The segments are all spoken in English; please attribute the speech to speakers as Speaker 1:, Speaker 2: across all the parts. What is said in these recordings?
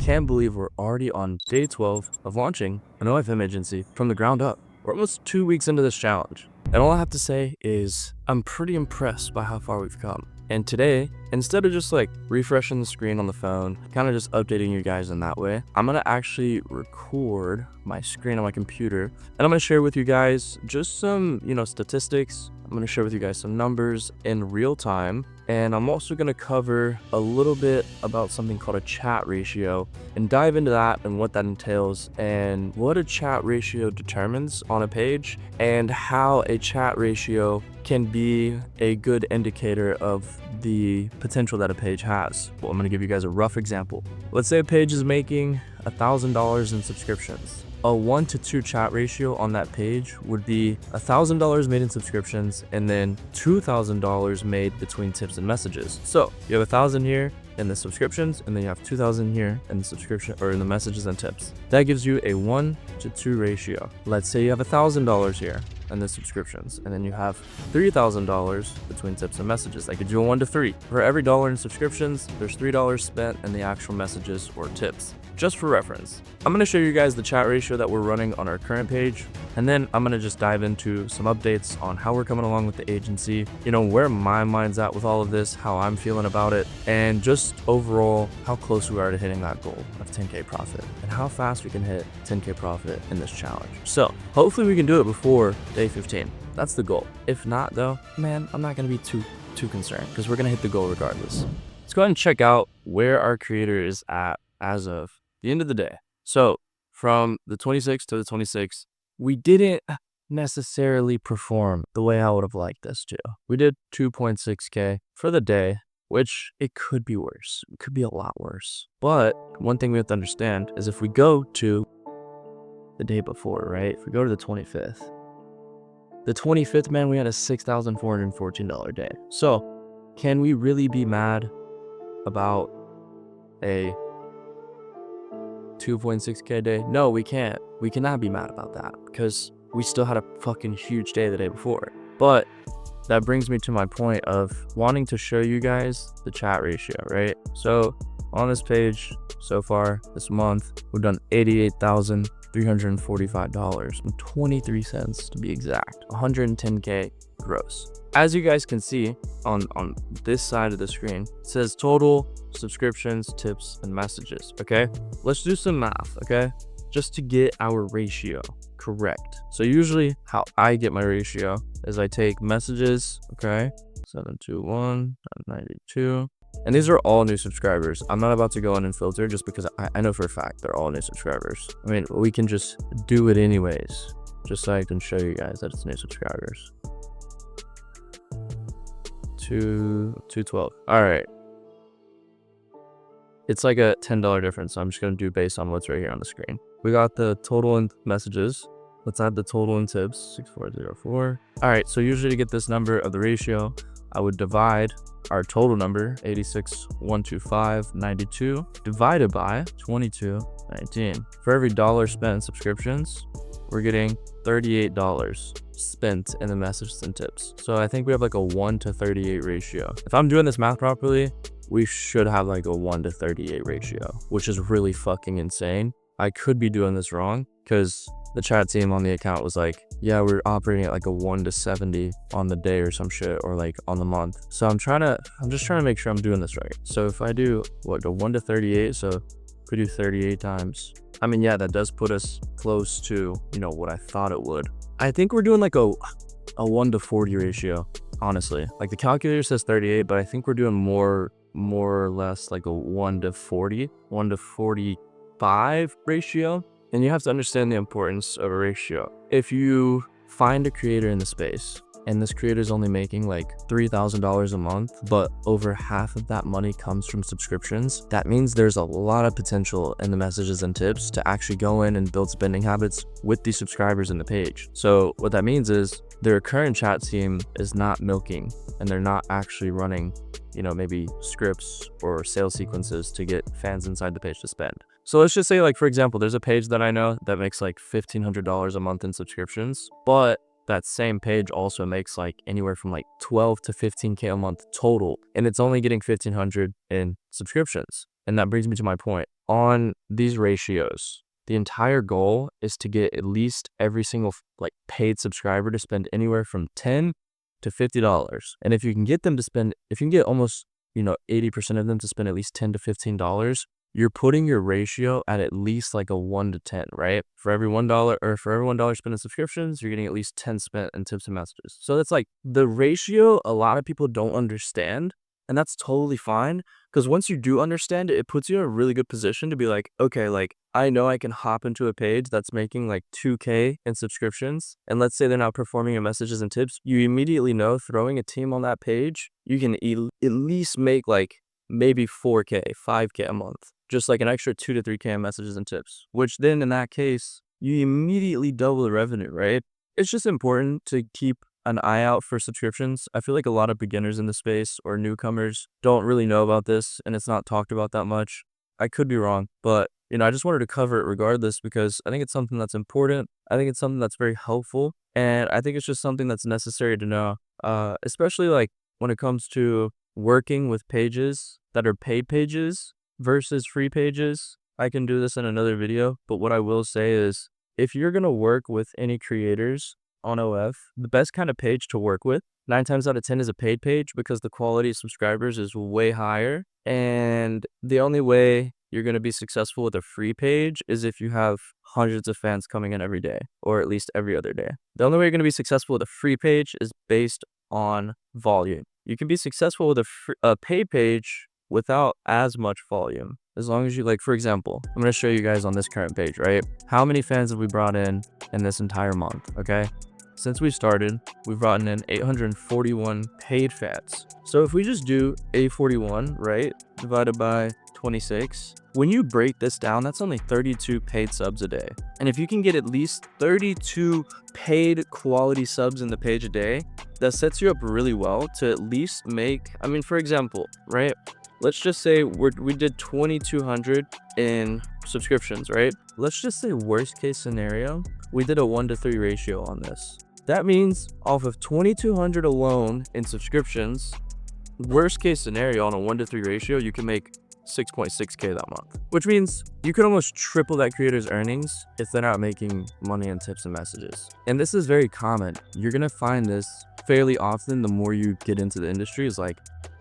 Speaker 1: can't believe we're already on day 12 of launching an OFM agency from the ground up. We're almost 2 weeks into this challenge. And all I have to say is I'm pretty impressed by how far we've come. And today, instead of just like refreshing the screen on the phone, kind of just updating you guys in that way, I'm gonna actually record my screen on my computer and I'm gonna share with you guys just some, statistics. I'm gonna share with you guys some numbers in real time. And I'm also gonna cover a little bit about something called a chat ratio and dive into that and what that entails and what a chat ratio determines on a page and how a chat ratio can be a good indicator of the potential that a page has. Well, I'm gonna give you guys a rough example. Let's say a page is making $1,000 in subscriptions. A 1 to 2 chat ratio on that page would be $1,000 made in subscriptions and then $2,000 made between tips and messages. So you have 1,000 here in the subscriptions and then you have 2,000 here in the subscription or in the messages and tips. That gives you a 1 to 2 ratio. Let's say you have $1,000 here in the subscriptions and then you have $3,000 between tips and messages. That gives you a 1 to 3. For every dollar in subscriptions, there's $3 spent in the actual messages or tips. Just for reference, I'm going to show you guys the chat ratio that we're running on our current page, and then I'm going to just dive into some updates on how we're coming along with the agency, where my mind's at with all of this, how I'm feeling about it, and just overall how close we are to hitting that goal of 10K profit and how fast we can hit 10K profit in this challenge. So hopefully we can do it before day 15. That's the goal. If not though, man, I'm not going to be too concerned because we're going to hit the goal regardless. Let's go ahead and check out where our creator is at as of the end of the day. So from the 26th to the 26th, we didn't necessarily perform the way I would have liked us to. We did 2.6K for the day, which it could be worse. It could be a lot worse. But one thing we have to understand is if we go to the day before, right? If we go to the 25th, man, we had a $6,414 day. So can we really be mad about a 2.6K day? No, we can't. We cannot be mad about that because we still had a fucking huge day the day before. But that brings me to my point of wanting to show you guys the chat ratio, right? So on this page so far this month, we've done $88,345.23 to be exact, 110K gross. As you guys can see on this side of the screen, it says total subscriptions, tips, and messages, okay? Let's do some math, okay? Just to get our ratio correct. So usually how I get my ratio is I take messages, okay? 721, 92. And these are all new subscribers. I'm not about to go in and filter just because I know for a fact they're all new subscribers. I mean, we can just do it anyways, just so I can show you guys that it's new subscribers. 212. All right. It's like a $10 difference. So I'm just going to do based on what's right here on the screen. We got the total in messages. Let's add the total in tips, 6404. All right. So usually to get this number of the ratio, I would divide our total number, 86,125.92, divided by 22.19. For every dollar spent in subscriptions, we're getting $38 spent in the messages and tips. So I think we have like a 1 to 38 ratio. If I'm doing this math properly, we should have like a 1 to 38 ratio, which is really fucking insane. I could be doing this wrong because the chat team on the account was like, yeah, we're operating at like a 1 to 70 on the day or some shit, or like on the month. So I'm just trying to make sure I'm doing this right. So if I do a 1 to 38, so could do 38 times. I mean, yeah, that does put us close to, what I thought it would. I think we're doing like a 1 to 40 ratio, honestly. Like the calculator says 38, but I think we're doing more or less like a 1 to 40, 1 to 45 ratio. And you have to understand the importance of a ratio. If you find a creator in the space and this creator is only making like $3,000 a month, but over half of that money comes from subscriptions, that means there's a lot of potential in the messages and tips to actually go in and build spending habits with these subscribers in the page. So what that means is their current chat team is not milking and they're not actually running, maybe scripts or sales sequences to get fans inside the page to spend. So let's just say, like, for example, there's a page that I know that makes like $1,500 a month in subscriptions, but that same page also makes like anywhere from like 12 to 15K a month total, and it's only getting 1,500 in subscriptions. And that brings me to my point. On these ratios, the entire goal is to get at least every single like paid subscriber to spend anywhere from $10 to $50. And if you can get them to spend, if you can get almost, 80% of them to spend at least $10 to $15, you're putting your ratio at least like a 1 to 10, right? For every $1 or for every $1 spent in subscriptions, you're getting at least 10 spent in tips and messages. So that's like the ratio a lot of people don't understand, and that's totally fine. Because once you do understand it, it puts you in a really good position to be like, okay, like I know I can hop into a page that's making like 2K in subscriptions. And let's say they're not performing your messages and tips. You immediately know throwing a team on that page, you can at least make like maybe 4K, 5K a month. Just like an extra 2 to 3K in messages and tips, which then in that case, you immediately double the revenue, right? It's just important to keep an eye out for subscriptions. I feel like a lot of beginners in the space or newcomers don't really know about this, and it's not talked about that much. I could be wrong, but I just wanted to cover it regardless because I think it's something that's important. I think it's something that's very helpful, and I think it's just something that's necessary to know, especially like when it comes to working with pages that are paid pages versus free pages. I can do this in another video, but what I will say is if you're going to work with any creators on OF, the best kind of page to work with 9 times out of 10 is a paid page because the quality of subscribers is way higher. And the only way you're going to be successful with a free page is if you have hundreds of fans coming in every day or at least every other day. The only way you're going to be successful with a free page is based on volume. You can be successful with a paid page without as much volume. As long as you for example, I'm going to show you guys on this current page, right? How many fans have we brought in this entire month, okay? Since we started, we've brought in 841 paid fans. So if we just do 841, right, divided by 26, when you break this down, that's only 32 paid subs a day. And if you can get at least 32 paid quality subs in the page a day, that sets you up really well to at least make, for example, right? Let's just say we did 2,200 in subscriptions, right? Let's just say worst case scenario, we did a 1 to 3 ratio on this. That means off of 2,200 alone in subscriptions, worst case scenario on a 1 to 3 ratio, you can make 6.6K that month, which means you could almost triple that creator's earnings if they're not making money in tips and messages. And this is very common. You're going to find this fairly often the more you get into the industry. Is like,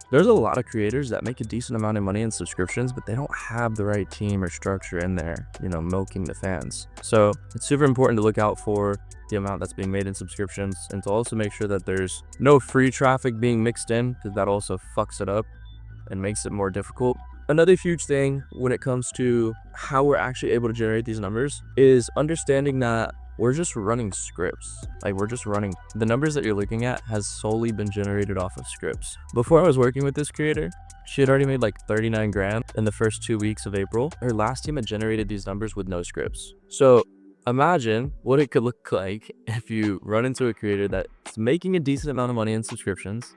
Speaker 1: there's a lot of creators that make a decent amount of money in subscriptions, but they don't have the right team or structure in there, milking the fans. So it's super important to look out for the amount that's being made in subscriptions and to also make sure that there's no free traffic being mixed in, because that also fucks it up and makes it more difficult. Another huge thing when it comes to how we're actually able to generate these numbers is understanding that we're just running scripts. We're just running the numbers that you're looking at has solely been generated off of scripts. Before I was working with this creator, she had already made like 39 grand in the first 2 weeks of April. Her last team had generated these numbers with no scripts. So imagine what it could look like if you run into a creator that's making a decent amount of money in subscriptions,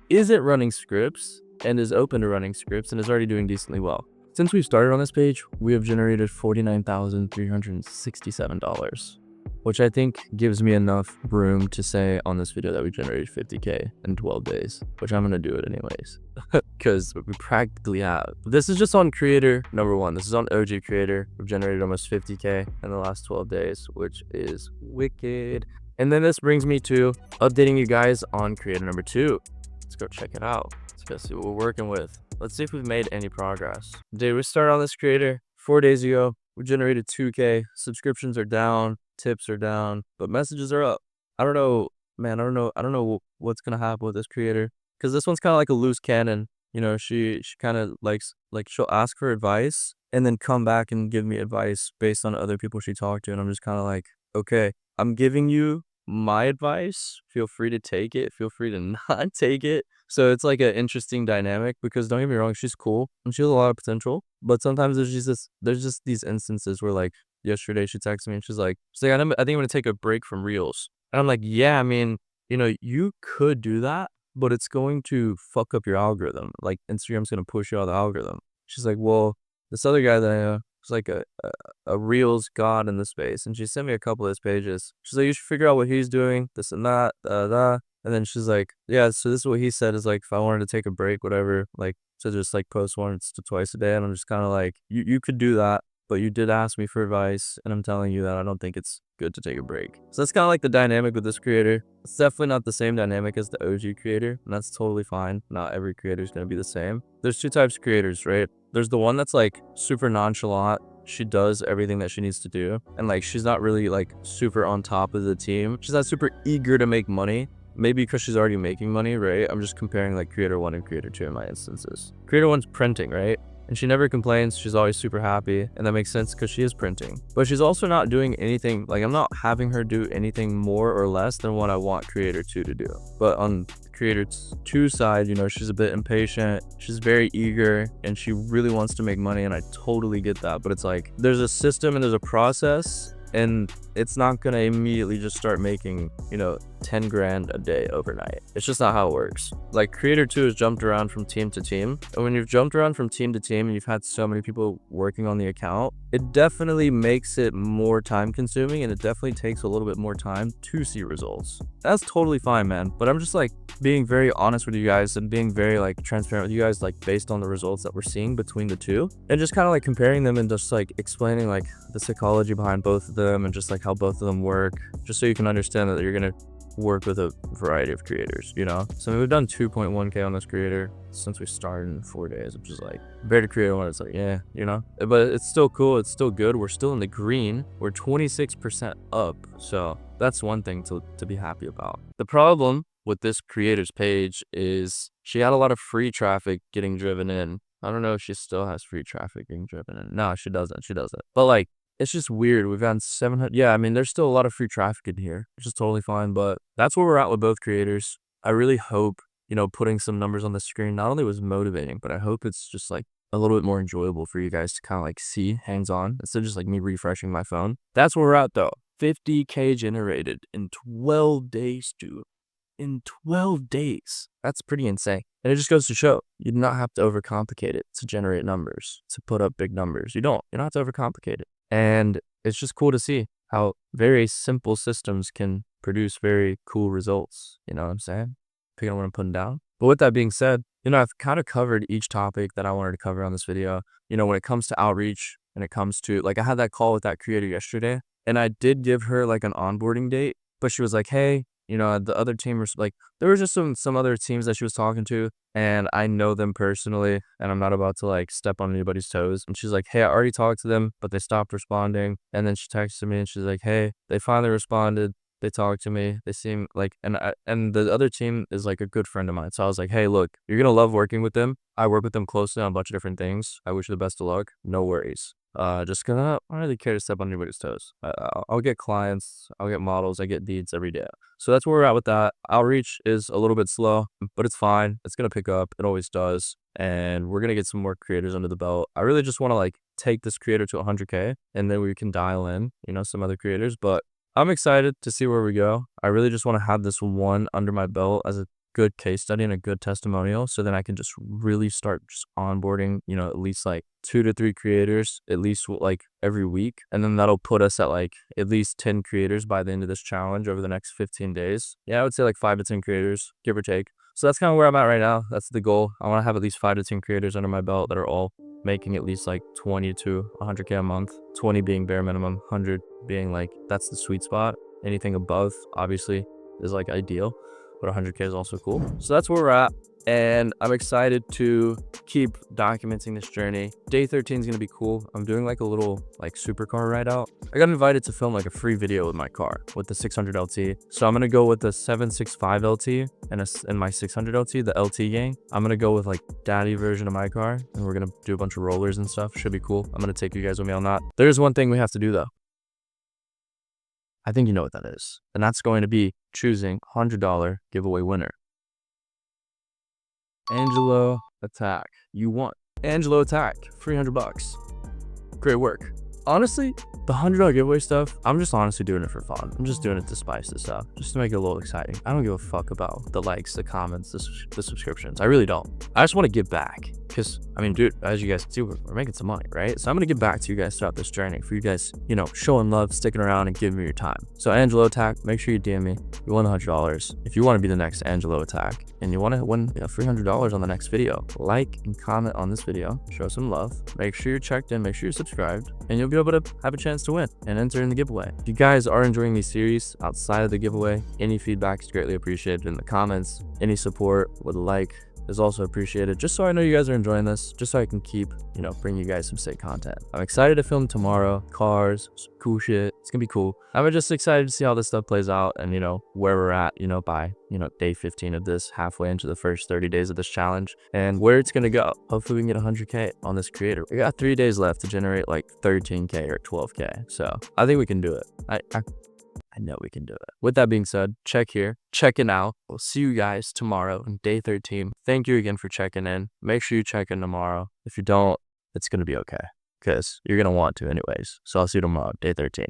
Speaker 1: isn't running scripts, and is open to running scripts, and is already doing decently well. Since we started on this page, we have generated $49,367, which I think gives me enough room to say on this video that we generated 50K in 12 days, which I'm gonna do it anyways, because we practically have. This is just on creator number 1. This is on OG creator. We've generated almost 50K in the last 12 days, which is wicked. And then this brings me to updating you guys on creator number 2. Let's go check it out. Let's go see what we're working with. Let's see if we've made any progress. Did we start on this creator 4 days ago? We generated 2K. Subscriptions are down, tips are down, but messages are up. I don't know, man. I don't know what's gonna happen with this creator, because this one's kind of like a loose cannon. She kind of likes, she'll ask for advice and then come back and give me advice based on other people she talked to, and I'm just kind of like, okay, I'm giving you my advice, feel free to take it, feel free to not take it. So it's like an interesting dynamic, because don't get me wrong, she's cool and she has a lot of potential, but sometimes there's just these instances where, like, yesterday she texted me and she's like, I think I'm gonna take a break from reels. And I'm like, yeah, you could do that, but it's going to fuck up your algorithm. Like, Instagram's gonna push you out of the algorithm. She's like, well, this other guy that I know is like a reels god in the space, and she sent me a couple of his pages. She's like, you should figure out what he's doing, this and that, and then she's like, yeah, so this is what he said, is like, if I wanted to take a break, whatever, like, to just like post once to twice a day. And I'm just kind of like, you could do that, but you did ask me for advice, and I'm telling you that I don't think it's good to take a break. So that's kind of like the dynamic with this creator. It's definitely not the same dynamic as the OG creator, and that's totally fine. Not every creator is going to be the same. There's two types of creators, right? There's the one that's like super nonchalant. She does everything that she needs to do, and like she's not really like super on top of the team. She's not super eager to make money. Maybe because she's already making money, right? I'm just comparing like creator 1 and creator 2 in my instances. Creator 1's printing, right? And she never complains. She's always super happy, and that makes sense because she is printing. But she's also not doing anything, like I'm not having her do anything more or less than what I want creator 2 to do. But on creator 2 side, you know, she's a bit impatient, she's very eager, and she really wants to make money, and I totally get that. But it's like there's a system and there's a process, and it's not gonna immediately just start making, you know, 10 grand a day overnight. It's just not how it works. Like creator 2 has jumped around from team to team, and when you've jumped around from team to team and you've had so many people working on the account, it definitely makes it more time consuming, and it definitely takes a little bit more time to see results. That's totally fine, man. But I'm just like being very honest with you guys and being very like transparent with you guys, like based on the results that we're seeing between the two, and just kind of like comparing them and just like explaining like the psychology behind both of them and just like how both of them work, just so you can understand that you're gonna work with a variety of creators, you know? So I mean, we've done 2.1K on this creator since we started in 4 days, which is like compared to creator 1, it's like, yeah, you know? But it's still cool, it's still good. We're still in the green. We're 26% up. So that's one thing to be happy about. The problem with this creator's page is she had a lot of free traffic getting driven in. I don't know if she still has free traffic getting driven in. No, she doesn't. But like, it's just weird. We've had 700. Yeah, I mean, there's still a lot of free traffic in here, which is totally fine. But that's where we're at with both creators. I really hope, you know, putting some numbers on the screen not only was motivating, but I hope it's just like a little bit more enjoyable for you guys to kind of like see hands-on instead of just like me refreshing my phone. That's where we're at though. 50K generated in 12 days, dude. In 12 days. That's pretty insane. And it just goes to show you do not have to overcomplicate it to generate numbers, to put up big numbers. You don't have to overcomplicate it. And it's just cool to see how very simple systems can produce very cool results. You know what I'm saying? Picking up what I'm putting down. But with that being said, you know, I've kind of covered each topic that I wanted to cover on this video. You know, when it comes to outreach and it comes to like, I had that call with that creator yesterday, and I did give her like an onboarding date, but she was like, hey, you know, the other team was like, there was just some other teams that she was talking to, and I know them personally, and I'm not about to like step on anybody's toes. And she's like, hey, I already talked to them, but they stopped responding. And then she texted me and she's like, hey, they finally responded. They talked to me. They seem like, and the other team is like a good friend of mine. So I was like, hey, look, you're going to love working with them. I work with them closely on a bunch of different things. I wish you the best of luck. No worries. Just gonna, I don't really care to step on anybody's toes. I'll get clients, I'll get models, I get leads every day. So that's where we're at with that. Outreach is a little bit slow, but it's fine. It's gonna pick up. It always does. And we're gonna get some more creators under the belt. I really just want to like take this creator to 100K, and then we can dial in, you know, some other creators. But I'm excited to see where we go. I really just want to have this one under my belt as a good case study and a good testimonial, so then I can just really start just onboarding, you know, at least like 2 to 3 creators at least like every week, and then that'll put us at like at least 10 creators by the end of this challenge over the next 15 days. Yeah, I would say like 5 to 10 creators, give or take. So that's kind of where I'm at right now. That's the goal. I want to have at least 5 to 10 creators under my belt that are all making at least like 20 to 100K a month, 20 being bare minimum, 100 being like, that's the sweet spot. Anything above obviously is like ideal, but 100K is also cool. So that's where we're at, and I'm excited to keep documenting this journey. Day 13 is gonna be cool. I'm doing like a little like supercar ride out. I got invited to film like a free video with my car with the 600 LT. So I'm gonna go with the 765 LT and my 600 LT, the LT gang. I'm gonna go with like daddy version of my car, and we're gonna do a bunch of rollers and stuff. Should be cool. I'm gonna take you guys with me on that. There's one thing we have to do though. I think you know what that is. And that's going to be choosing $100 giveaway winner. Angelo Attack. You won. Angelo Attack. $300. Great work. Honestly, The $100 giveaway stuff, I'm just honestly doing it for fun. I'm just doing it to spice this up, just to make it a little exciting. I don't give a fuck about the likes, the comments, the subscriptions. I really don't. I just want to give back. Because, I mean, dude, as you guys can see, we're making some money, right? So I'm going to give back to you guys throughout this journey for you guys, you know, showing love, sticking around, and giving me your time. So Angelo Attack, make sure you DM me. You won $100. If you want to be the next Angelo Attack and you want to win $300 on the next video, like and comment on this video, show some love, make sure you're checked in, make sure you're subscribed, and you'll be able to have a chance to win and enter in the giveaway. If you guys are enjoying these series outside of the giveaway, any feedback is greatly appreciated in the comments. Any support with a like is also appreciated, just so I know you guys are enjoying this, just so I can keep, you know, bringing you guys some sick content. I'm excited to film tomorrow, cars, some cool shit. It's gonna be cool. I'm just excited to see how this stuff plays out and, you know, where we're at, you know, by, you know, day 15 of this, halfway into the first 30 days of this challenge, and where it's gonna go. Hopefully we can get 100K on this creator. We got 3 days left to generate like 13K or 12K. So I think we can do it. I know we can do it. With that being said, check here, check it out. We'll see you guys tomorrow on day 13. Thank you again for checking in. Make sure you check in tomorrow. If you don't, it's going to be okay, because you're going to want to anyways. So I'll see you tomorrow, day 13.